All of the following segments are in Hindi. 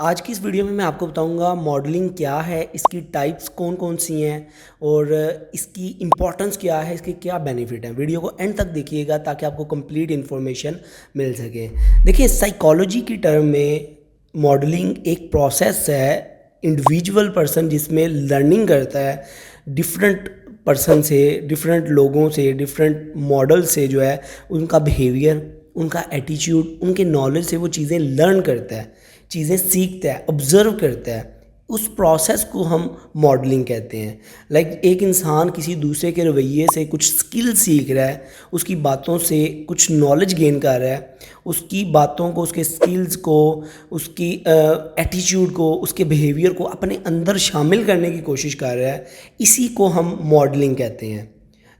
आज की इस वीडियो में मैं आपको बताऊंगा मॉडलिंग क्या है, इसकी टाइप्स कौन कौन सी हैं और इसकी इम्पोर्टेंस क्या है, इसके क्या बेनिफिट हैं। वीडियो को एंड तक देखिएगा ताकि आपको कंप्लीट इन्फॉर्मेशन मिल सके। देखिए, साइकोलॉजी की टर्म में मॉडलिंग एक प्रोसेस है, इंडिविजुअल पर्सन जिसमें लर्निंग करता है डिफरेंट पर्सन से, डिफरेंट लोगों से, डिफरेंट मॉडल से, जो है उनका बिहेवियर, उनका एटीट्यूड, उनके नॉलेज से वो चीज़ें लर्न करता है, चीज़ें सीखता है, ऑब्ज़र्व करता है। उस प्रोसेस को हम मॉडलिंग कहते हैं। लाइक एक इंसान किसी दूसरे के रवैये से कुछ स्किल सीख रहा है, उसकी बातों से कुछ नॉलेज गेन कर रहा है, उसकी बातों को, उसके स्किल्स को, उसकी एटीट्यूड को, उसके बिहेवियर को अपने अंदर शामिल करने की कोशिश कर रहा है। इसी को हम मॉडलिंग कहते हैं।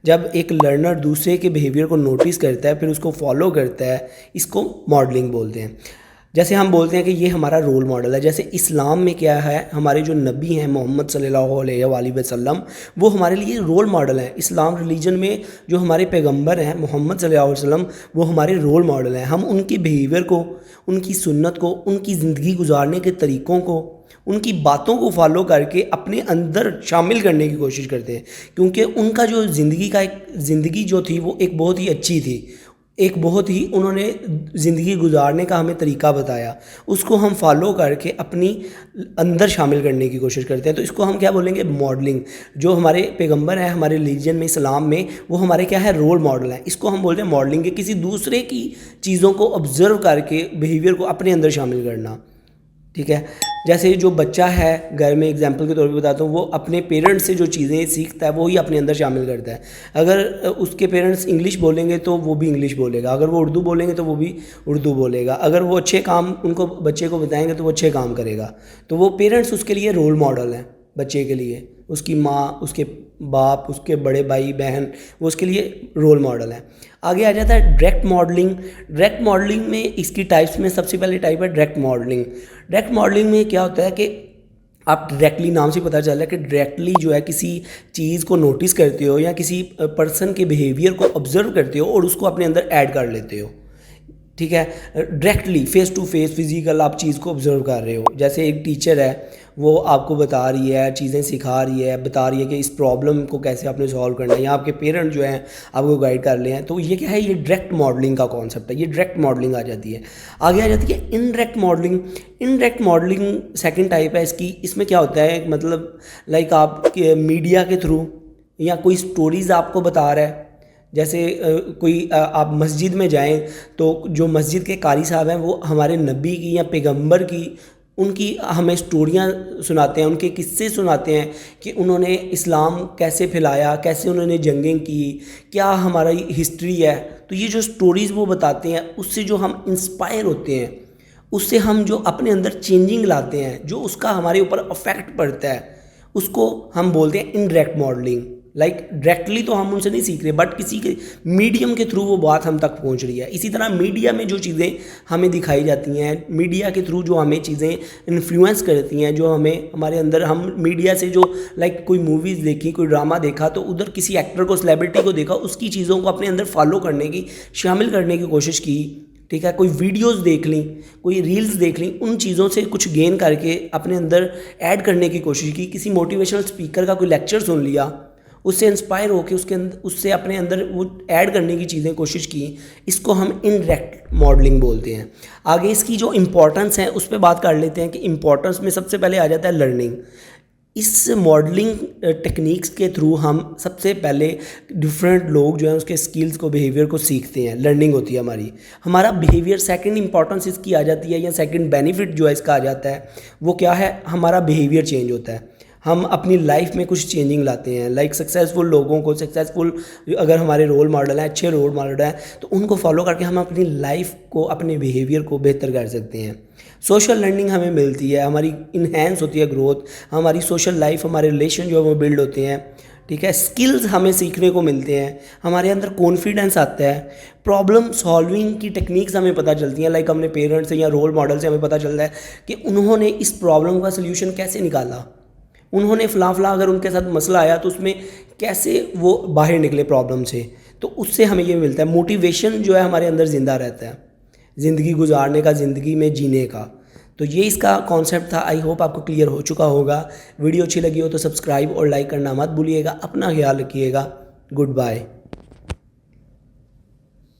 जब एक लर्नर दूसरे के बिहेवियर को नोटिस करता है, फिर उसको फॉलो करता है, इसको मॉडलिंग बोलते हैं। जैसे हम बोलते हैं कि ये हमारा रोल मॉडल है। जैसे इस्लाम में क्या है, हमारे जो नबी हैं मोहम्मद सल्लल्लाहु अलैहि वसल्लम, वो हमारे लिए रोल मॉडल हैं। इस्लाम रिलीजन में जो हमारे पैगंबर हैं मोहम्मद सल्लल्लाहु अलैहि वसल्लम, वो हमारे रोल मॉडल हैं। हम उनके बिहेवियर को, उनकी सुन्नत को, उनकी ज़िंदगी गुजारने के तरीक़ों को, उनकी बातों को फॉलो करके अपने अंदर शामिल करने की कोशिश करते हैं। क्योंकि उनका जो ज़िंदगी जो थी वो एक बहुत ही अच्छी थी, एक बहुत ही उन्होंने ज़िंदगी गुजारने का हमें तरीका बताया, उसको हम फॉलो करके अपनी अंदर शामिल करने की कोशिश करते हैं। तो इसको हम क्या बोलेंगे, मॉडलिंग। जो हमारे पैगंबर हैं हमारे रिलीजन में, इस्लाम में, वो हमारे क्या है, रोल मॉडल हैं। इसको हम बोलते हैं मॉडलिंग के, किसी दूसरे की चीज़ों को ऑब्ज़र्व करके बिहेवियर को अपने अंदर शामिल करना। ठीक है। जैसे जो बच्चा है, घर में एग्जांपल के तौर पे बताता हूँ, वो अपने पेरेंट्स से जो चीज़ें सीखता है वो ही अपने अंदर शामिल करता है। अगर उसके पेरेंट्स इंग्लिश बोलेंगे तो वो भी इंग्लिश बोलेगा, अगर वो उर्दू बोलेंगे तो वो भी उर्दू बोलेगा, अगर वो अच्छे काम उनको बच्चे को बताएंगे तो वो अच्छे काम करेगा। तो वो पेरेंट्स उसके लिए रोल मॉडल हैं बच्चे के लिए। उसकी माँ, उसके बाप, उसके बड़े भाई बहन, वो उसके लिए रोल मॉडल हैं। आगे आ जाता है डायरेक्ट मॉडलिंग। डायरेक्ट मॉडलिंग में इसकी टाइप्स में सबसे पहले टाइप है डायरेक्ट मॉडलिंग। डायरेक्ट मॉडलिंग में क्या होता है कि आप डायरेक्टली, नाम से पता चल रहा है कि डायरेक्टली जो है किसी चीज़ को नोटिस करते हो या किसी पर्सन के बिहेवियर को ऑब्जर्व करते हो और उसको अपने अंदर ऐड कर लेते हो। ठीक है। Directly face to face physical आप चीज़ को ऑब्जर्व कर रहे हो। जैसे एक टीचर है, वो आपको बता रही है, चीज़ें सिखा रही है, बता रही है कि इस प्रॉब्लम को कैसे आपने सॉल्व करना है, या आपके पेरेंट जो हैं आपको गाइड कर रहे हैं। तो ये क्या है, ये डायरेक्ट मॉडलिंग का कॉन्सेप्ट है, ये डायरेक्ट मॉडलिंग आ जाती है। आगे आ जाती है indirect modelling. Indirect modelling second type है इसकी। इसमें क्या होता है, मतलब लाइक आप मीडिया के थ्रू या कोई स्टोरीज़ आपको बता रहा है। जैसे कोई आप मस्जिद में जाएं तो जो मस्जिद के कारी साहब हैं वो हमारे नबी की या पैगंबर की, उनकी हमें स्टोरियाँ सुनाते हैं, उनके किस्से सुनाते हैं कि उन्होंने इस्लाम कैसे फैलाया, कैसे उन्होंने जंगें की, क्या हमारी हिस्ट्री है। तो ये जो स्टोरीज़ वो बताते हैं, उससे जो हम इंस्पायर होते हैं, उससे हम जो अपने अंदर चेंजिंग लाते हैं, जो उसका हमारे ऊपर अफेक्ट पड़ता है, उसको हम बोलते हैं इनडायरेक्ट मॉडलिंग। लाइक डायरेक्टली तो हम उनसे नहीं सीख रहे, बट किसी के मीडियम के थ्रू वो बात हम तक पहुंच रही है। इसी तरह मीडिया में जो चीज़ें हमें दिखाई जाती हैं, मीडिया के थ्रू जो हमें चीज़ें इन्फ्लुएंस करती हैं, जो हमें हमारे अंदर, हम मीडिया से जो लाइक कोई मूवीज़ देखी, कोई ड्रामा देखा, तो उधर किसी एक्टर को, सेलिब्रिटी को देखा, उसकी चीज़ों को अपने अंदर फॉलो करने की, शामिल करने की कोशिश की। ठीक है। कोई वीडियोस देख ली, कोई रील्स देख ली, उन चीज़ों से कुछ गेन करके अपने अंदर ऐड करने की कोशिश की। किसी मोटिवेशनल स्पीकर का कोई लेक्चर सुन लिया, उससे इंस्पायर होकर उसके अंदर, उससे अपने अंदर वो ऐड करने की चीज़ें कोशिश की। इसको हम इनडायरेक्ट मॉडलिंग बोलते हैं। आगे इसकी जो इम्पोर्टेंस है उस पर बात कर लेते हैं कि इम्पोर्टेंस में सबसे पहले आ जाता है लर्निंग। इस मॉडलिंग टेक्निक्स के थ्रू हम सबसे पहले डिफरेंट लोग जो हैं उसके स्किल्स को, बिहेवियर को सीखते हैं, लर्निंग होती है हमारी। हमारा बिहेवियर, सेकंड इंपॉर्टेंस इसकी आ जाती है, या सेकंड बेनिफिट जो है इसका आ जाता है, वो क्या है, हमारा बिहेवियर चेंज होता है। हम अपनी लाइफ में कुछ चेंजिंग लाते हैं। लाइक सक्सेसफुल लोगों को, सक्सेसफुल अगर हमारे रोल मॉडल हैं, अच्छे रोल मॉडल हैं, तो उनको फॉलो करके हम अपनी लाइफ को, अपने बिहेवियर को बेहतर कर सकते हैं। सोशल लर्निंग हमें मिलती है, हमारी इन्हेंस होती है ग्रोथ, हमारी सोशल लाइफ, हमारे रिलेशन जो है वो बिल्ड होते हैं। ठीक है। स्किल्स हमें सीखने को मिलते हैं, हमारे अंदर कॉन्फिडेंस आता है, प्रॉब्लम सॉल्विंग की टेक्निक्स हमें पता चलती हैं। लाइक हमने पेरेंट्स से या रोल मॉडल से हमें पता चलता है कि उन्होंने इस प्रॉब्लम का सल्यूशन कैसे निकाला, उन्होंने फ़लाँ अगर उनके साथ मसला आया तो उसमें कैसे वो बाहर निकले प्रॉब्लम से। तो उससे हमें ये मिलता है, मोटिवेशन जो है हमारे अंदर ज़िंदा रहता है, ज़िंदगी गुजारने का, ज़िंदगी में जीने का। तो ये इसका कॉन्सेप्ट था। आई होप आपको क्लियर हो चुका होगा। वीडियो अच्छी लगी हो तो सब्सक्राइब और लाइक करना मत भूलिएगा। अपना ख्याल रखिएगा। Good bye.